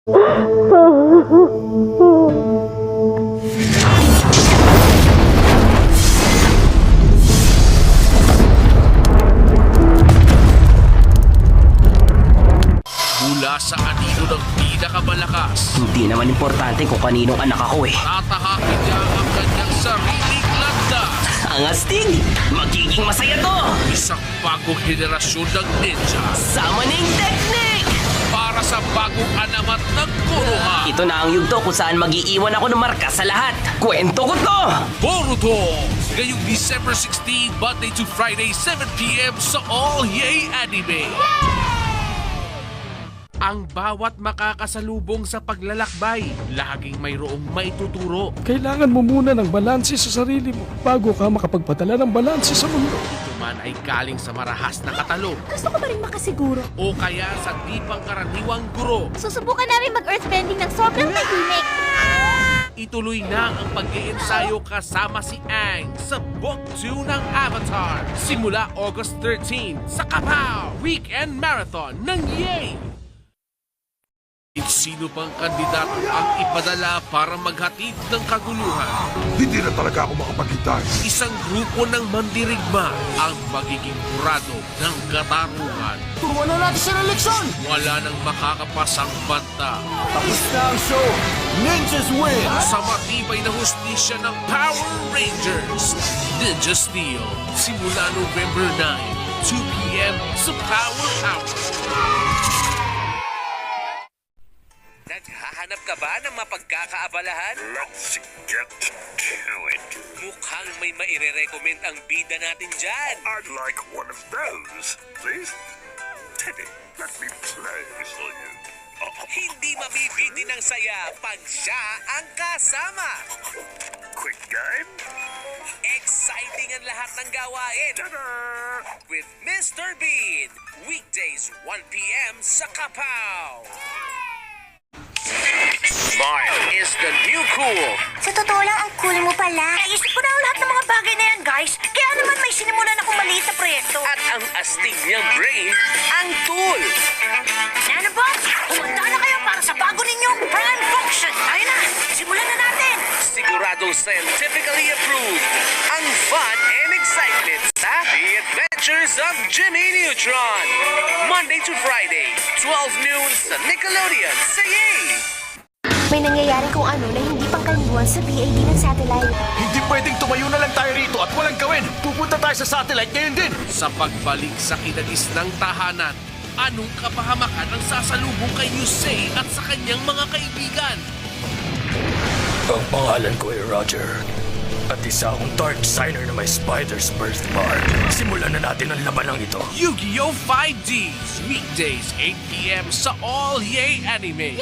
Mula sa anino ng pinakamalakas, Hindi naman importante kung kaninong anak ako eh. tatahakin niya ang kanyang sariling landas. Ang astig! Magiging masaya to! Isang bagong henerasyon ng ninja Summoning Technique! para sa bagong alamat ng Konoha. Ito na ang yugto kung saan mag-iiwan ako ng marka sa lahat. Kwento ko to! Boruto! Ngayong December 16, Monday to Friday, 7 p.m. sa All Yay Anime. Ang bawat makakasalubong sa paglalakbay, laging mayroong maituturo. Kailangan mo muna ng balanse sa sarili mo bago ka makapagpadala ng balanse sa mundo. Ito man ay galing sa marahas na katalo Gusto ko pa rin makasiguro. o kaya sa di pangkaraniwang guro. Susubukan namin mag-earthbending ng sobrang tahimik. Ituloy na ang pag-iensayo kasama si Aang sa Book 2 ng Avatar. Simula August 13 sa Kapow Weekend Marathon ng Yay! Sino pang kandidato ang ipadala para maghatid ng kaguluhan? Hindi na talaga ako makapagkita. Isang grupo ng mandirigma ang magiging kurado ng katarungan. Turuan na natin sa eleksyon! Wala nang makakapasang banta. Tapos na ang show! Ninjas win! Sa matibay na hustisya ng Power Rangers, Ninja Steel. Simula November 9, 2 p.m. sa Power Hour. Naghahanap ka ba ng mapagkakaabalahan? Let's get to it. Mukhang may maire-recommend ang bida natin dyan. I'd like one of those, please. Teddy, let me play for you. Hindi mabibiti ng saya pag siya ang kasama. Quick game. Exciting ang lahat ng gawain Ta-da! with Mr. Bean. Weekdays 1 p.m. sa Kapow. Smile is the new cool. Sa totoo lang, ang cool mo pala. Naisip ko na lahat ng mga bagay na yan, guys. Kaya naman may sinimulan akong maliit na proyekto. At ang astig niyang brain, ang tool. Nanobots, humanda na kayo para sa bago ninyong prime function. Ayun na, simulan na natin. Siguradong scientifically approved. Ang fun and excitement sa The Adventures of Jimmy Neutron. Monday to Friday, 12 noon sa Nickelodeon. Say yay! May nangyayari kung ano na hindi pangkaraniwan sa BAD ng satellite. Hindi pwedeng tumayo na lang tayo rito at walang gawin. Pupunta tayo sa satellite ngayon din. Sa pagbalik sa kinagis ng tahanan, anong kapahamakan ang sasalubong kay Yusei at sa kanyang mga kaibigan? Ang pangalan ko ay Roger. At isa akong dark signer na may spider's birthmark. Simulan na natin ang labanang ito. Yu-Gi-Oh! 5Ds, weekdays 8 p.m. sa All Yay Anime.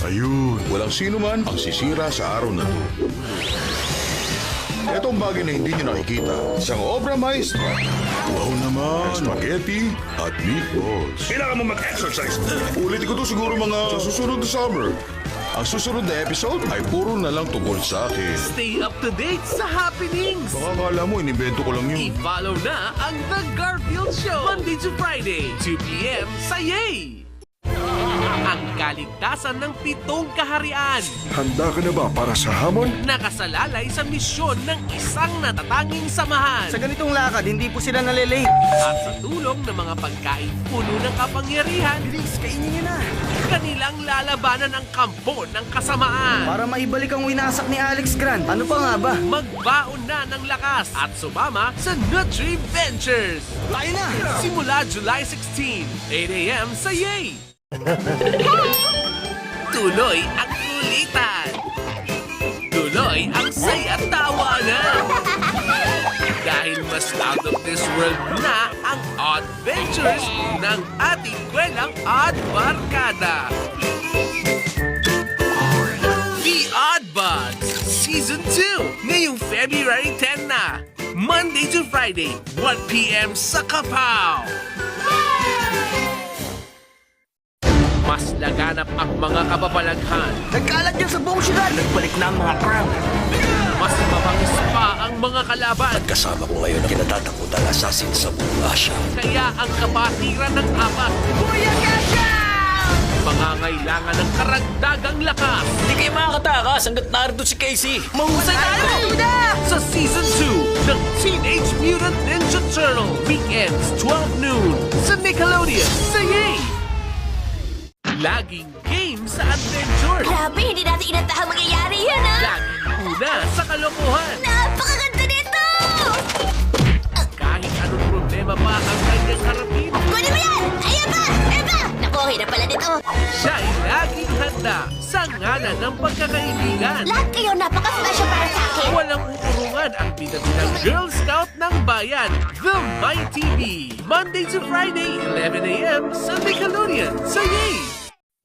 Ayun, walang sino man ang sisira sa araw na to. Itong bagay na hindi nyo nakikita, isang obra maestra. Wow naman, spaghetti at meatballs. Kailangan mo mag-exercise. Ulitin ko to siguro mga sa susunod na summer. Ang susunod na episode ay puro na lang tungkol sa akin. Stay up to date sa happenings. Baka akala mo, inimbento ko lang yun. I-follow na ang The Garfield Show, Monday to Friday, 2 p.m. sa Yay! Ang kaligtasan ng 7 kaharian. Handa ka na ba para sa hamon? Nakasalalay sa misyon ng isang natatanging samahan. Sa ganitong lakad, hindi po sila nalilate. At sa tulong ng mga pagkain puno ng kapangyarihan, Bilis, kainin niyo na. kanilang lalabanan ang kampo ng kasamaan. Para maibalik ang winasak ni Alex Grant. Ano pa nga ba? Magbaon na ng lakas at sumama sa Nutri Ventures. Tayo na! Simula July 16, 8 a.m. sa Yay! Tuloy ang kulitan. Tuloy ang saya tawanan. Dahil mas out of this world na ang adventures ng ating kwelang Odd Barkada. The Odd Buds Season 2 ngayong February 10 na. Monday to Friday, 1 p.m. sa Kapow. Mas laganap ang mga kababalaghan. Nagkalat yan sa buong syudad. Nagbalik na ang mga crown. Mas mabangis pa ang kanyang mga kalaban. Kasama ko ngayon ang kinatatakutang assassin sa buong Asia. Kaya ang kapatiran ng apat, mangangailangan ng karagdagang lakas. Hindi kayo makakatakas hanggat narito si Casey. Mahusay tayo! Sa Season 2 ng Teenage Mutant Ninja Turtle. Weekends, 12 noon sa Nickelodeon. Sa Yay! Laging game sa adventure. Grabe, hindi natin inatahang mangyayari yan, ha? Laging una sa kalokohan. Napakaganda nito! Kahit anong problema pa ang kanyang harapin, Kunin mo yan! Ayan pa! Ayan pa! Naku, hirap pala nito. siya ay laging handa sa ngalan ng pagkakaibigan. Lahat kayo napaka-special para sa akin. Walang uurungan ang pinatilang Girl Scout ng Bayan, The Mighty Bee. Monday to Friday, 11 a.m. sa Nickelodeon. Sa Yay!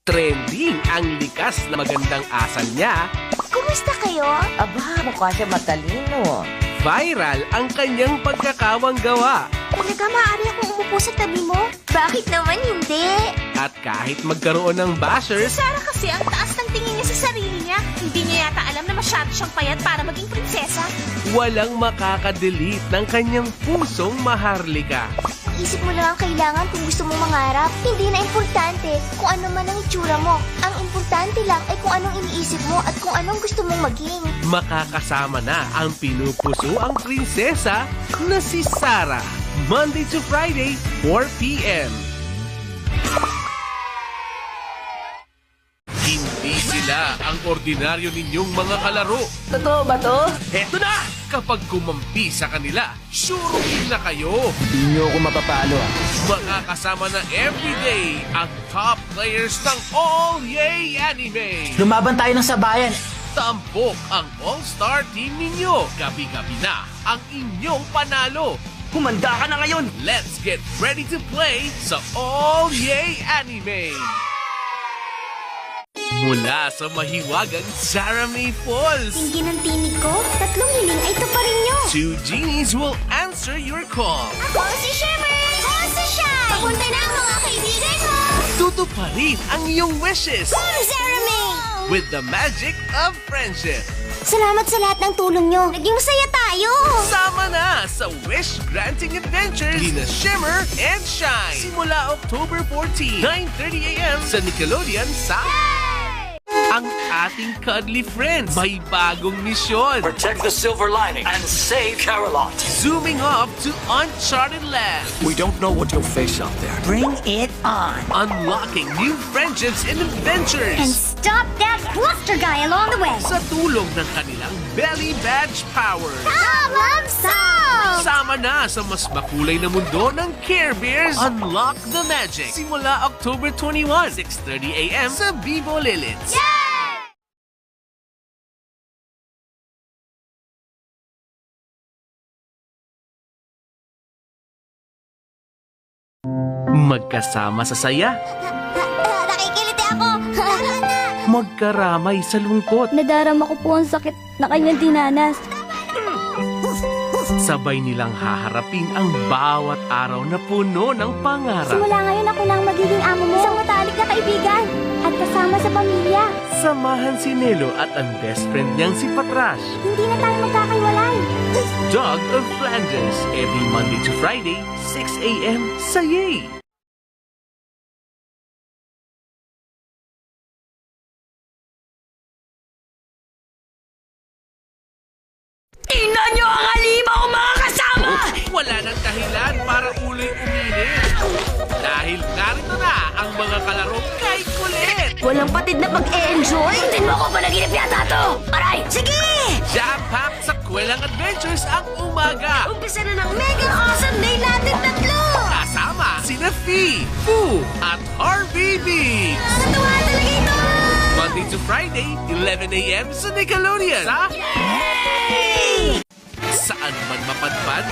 Trending ang likas na magandang asal niya. Kumusta kayo? Aba, mukha siya matalino. Viral ang kanyang pagkakawang gawa. Talaga maaari akong umupo sa tabi mo? Bakit naman hindi? At kahit magkaroon ng bashers, Sarah kasi ang taas ng tingin niya sa sarili niya. Hindi niya yata alam na masyado siyang payat para maging prinsesa. walang makakadelete ng kanyang pusong maharlika. Isip mo lang ang kailangan kung gusto mong mangarap. Hindi na importante kung ano man ang itsura mo. Ang importante lang ay kung anong iniisip mo at kung anong gusto mong maging. Makakasama na ang pinupuso ang prinsesa na si Sarah. Monday to Friday, 4 p.m. Hindi sila ang ordinaryo ninyong mga kalaro. Totoo ba to? Heto na! Kapag kumampi sa kanila, sure na kayo. Hindi niyo ako mapapalo. Makakasama na everyday ang top players ng All Yay Anime. Lumaban tayo ng sabayan. Tampok ang all-star team ninyo. Gabi-gabi na ang inyong panalo. Humanda ka na ngayon. Let's get ready to play sa All Yay Anime. Mula sa mahiwagang Saramay Falls, Tingin ng tinig ko, 3 hiling ay tuparin niyo. 2 genies will answer your call. Ako si Shimmer! Ako si Shine! Papunta na ang mga kaibigan mo! Tutuparin ang iyong wishes Boom, Jeremy! with the magic of friendship. Salamat sa lahat ng tulong niyo. Naging masaya tayo! Sama na sa Wish Granting Adventures ni Shimmer and Shine. Simula October 14, 9:30 a.m. sa Nickelodeon sa... Ang ating cuddly friends may bagong misyon. Protect the silver lining and save Carolot. Zooming off to uncharted lands. We don't know what you'll face out there. Bring it on. Unlocking new friendships and adventures. Stop that bluster guy along the way! Sa tulong ng kanilang Belly Badge powers. Love song! Sama na sa mas makulay na mundo ng Care Bears Unlock the Magic. Simula October 21, 6:30 a.m. sa Vivo Lilith. Magkasama sa saya, Nakikiliti ako! magkaramay sa lungkot. Nadarama ko po ang sakit na kanyang dinanas. Sabay nilang haharapin ang bawat araw na puno ng pangarap. Simula ngayon ako na ang magiging amo mo. Isang matalik na kaibigan at kasama sa pamilya. Samahan si Nelo at ang best friend niyang si Patrash. Hindi na tayo magkakaiwalay. Dog of Flanders, every Monday to Friday, 6 a.m. sa Yay! Tingnan nyo ang halimaw, mga kasama! Wala nang dahilan para uloy uminit. Dahil narito na ang mga kalaro kay kulit. Walang patid na pag-e-enjoy? Hindi mo ako panaginip yata to! Aray, sige! Jam-packed sa kwelang adventures ang umaga. Umpisa na ng mega awesome day natin tatlo! Kasama sina Fee, Foo, at Harvey Biggs. Natuwa talaga ito! Monday to Friday, 11 a.m. sa Nickelodeon. Sa... Saan man mapadpad,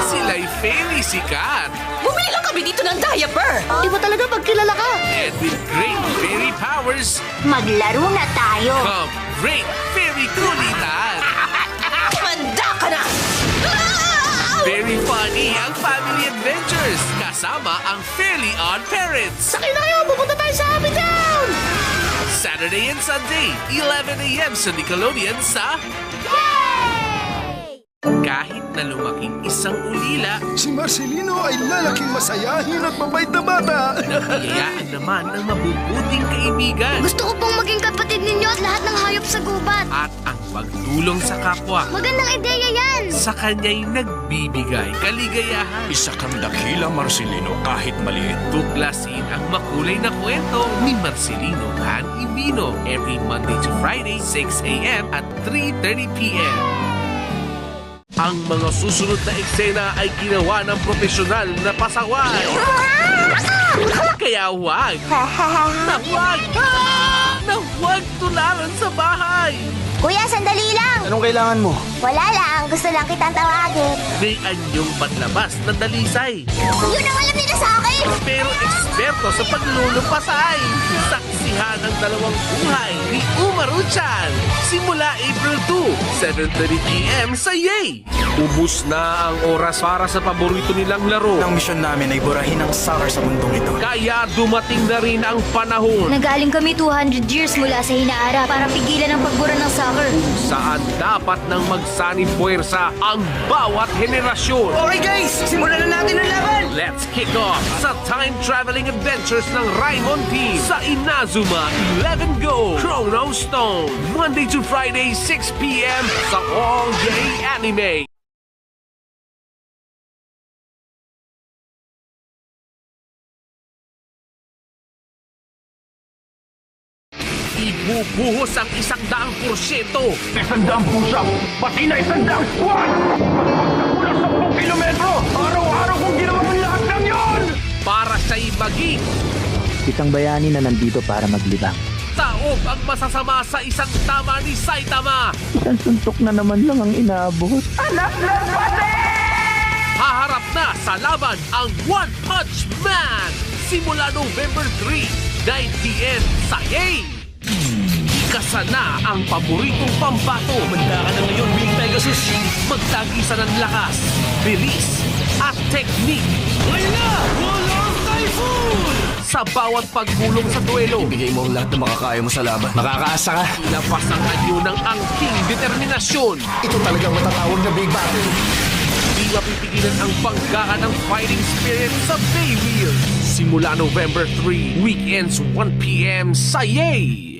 sila'y fairly sikat. Bumili lang kami dito ng diaper! Iba talaga pag kilala ka. And with great fairy powers, Maglaro na tayo! come great fairy kulitan. Manda ka na! Very funny ang family adventures. Kasama ang Fairly Odd Parents. Sakay na kayo, pupunta tayo sa Happy Town! Saturday and Sunday, 11 a.m. sa Nickelodeon sa... Yay! Kahit na lumaking isang ulila, Si Marcelino ay lalaking masayahin at mabait na bata. biyayaan naman ng mabubuting kaibigan Gusto ko pong maging kapatid ninyo at lahat ng hayop sa gubat. at ang pagtulong sa kapwa. Magandang ideya yan! Sa kanya'y nagbibigay kaligayahan. Isa kang dakila, Marcelino, kahit maliit. Tuklasin ang makulay na kwento ni Marcelino Han Ibino every Monday to Friday, 6 a.m. at 3:30 p.m. Ang mga susunod na eksena ay ginawa ng profesional na pasaway. Kaya huwag tularan sa bahay. Kuya, sandali lang! Anong kailangan mo? Wala lang, gusto lang kitang tawagin. May anyong panlabas na dalisay. Yun ang alam nila sa akin! Pero eksperto sa paglulupasay. Saksihan ang dalawang buhay ni Umaru-chan. Simula April 2, 7:30 p.m. sa Yay! Ubus na ang oras para sa paborito nilang laro. Ang misyon namin ay burahin ang soccer sa mundong ito. Kaya dumating na rin ang panahon Nagaling kami 200 years mula sa hinaarap para pigilan ang pagbura ng soccer. saan dapat nang magsanib puwersa ang bawat henerasyon. Okay guys, simulan na natin ang laban! Let's kick off sa time-traveling adventures ng Raimon Team sa Inazuma 11 Go Chrono Stone. Monday to Friday, 6 p.m. sa All Yay Anime. Ibubuhos ang 100%. 100 pusa, pati na 100 squad! Kulang 10 kilometro! Araw-araw kong ginawa ang lahat ng yon! Para siya'y maging Isang bayani na nandito para maglibang. taob ang masasama sa isang tama ni Saitama. Isang suntok na naman lang ang inaabot. Haharap na sa laban ang One Punch Man. Simula November 3, 9 p.m. sa Yay! Ikasa na ang paboritong pambato. Manda ka na ngayon, Big Pegasus. Magtagisa ng lakas, bilis, at teknik. Wala! Walang typhoon! Sa bawat pagulong sa duelo, Ibigay mo ang lahat na makakaya mo sa laban. Makakaasa ka. ilabas ang anyo ng angking determinasyon. Ito talagang matatawag na big battle. Di mapipigilan ang banggaan ng fighting spirit sa Baywheel. Simula November 3, weekends 1 p.m. sa Yay!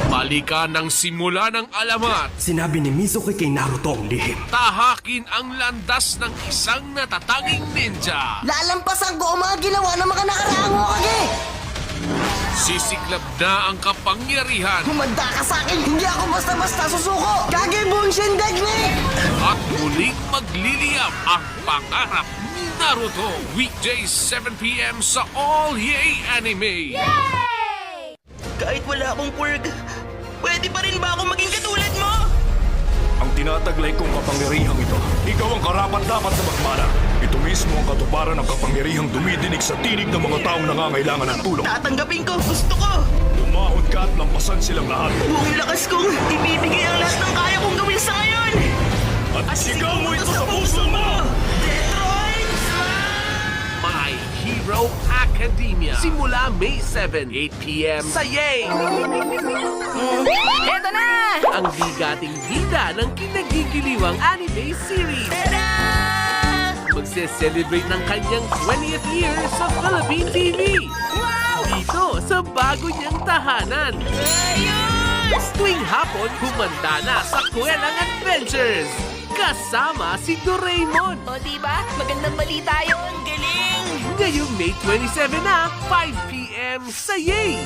Malika ng simula ng alamat. Sinabi ni Mizuki kay Naruto ang lihim. Tahakin ang landas ng isang natatanging ninja. Lalampasan ko ang mga ginawa ng mga nakaraang Hokage! Sisiklab na ang kapangyarihan Humanda ka sa akin, hindi ako basta-basta susuko! Kage Bunshin Technique! at muling magliliyab ang pangarap ni Naruto. Weekdays 7 p.m. sa All Yay Anime. Kahit wala akong quirk, pwede pa rin ba ako maging katulad mo? Ang tinataglay kong kapangyarihang ito, ikaw ang karapat-dapat na magmana. Ito mismo ang katuparan ng kapangyarihang dumidinig sa tinig ng mga taong nangangailangan ng tulong. Tatanggapin ko, gusto ko! Lumahod ka at lampasan silang lahat. Buong lakas kong ibibigay ang lahat ng kaya kong gawin sa ngayon! At sigaw mo ito sa puso mo! Detroit! My Hero Academia. Simula May 7, 8 p.m. sa Yay! Eto na! Ang bigating bida ng kinagigiliwang anime series. Magse-celebrate ng kanyang 20th year sa Philippine TV. Dito sa bago niyang tahanan. Tuwing hapon, humanda na sa Kwelang Adventures. Kasama si Doraemon. O diba? Magandang balita yun! Galing! Ngayong May 27 na, 5 p.m. sa Yay!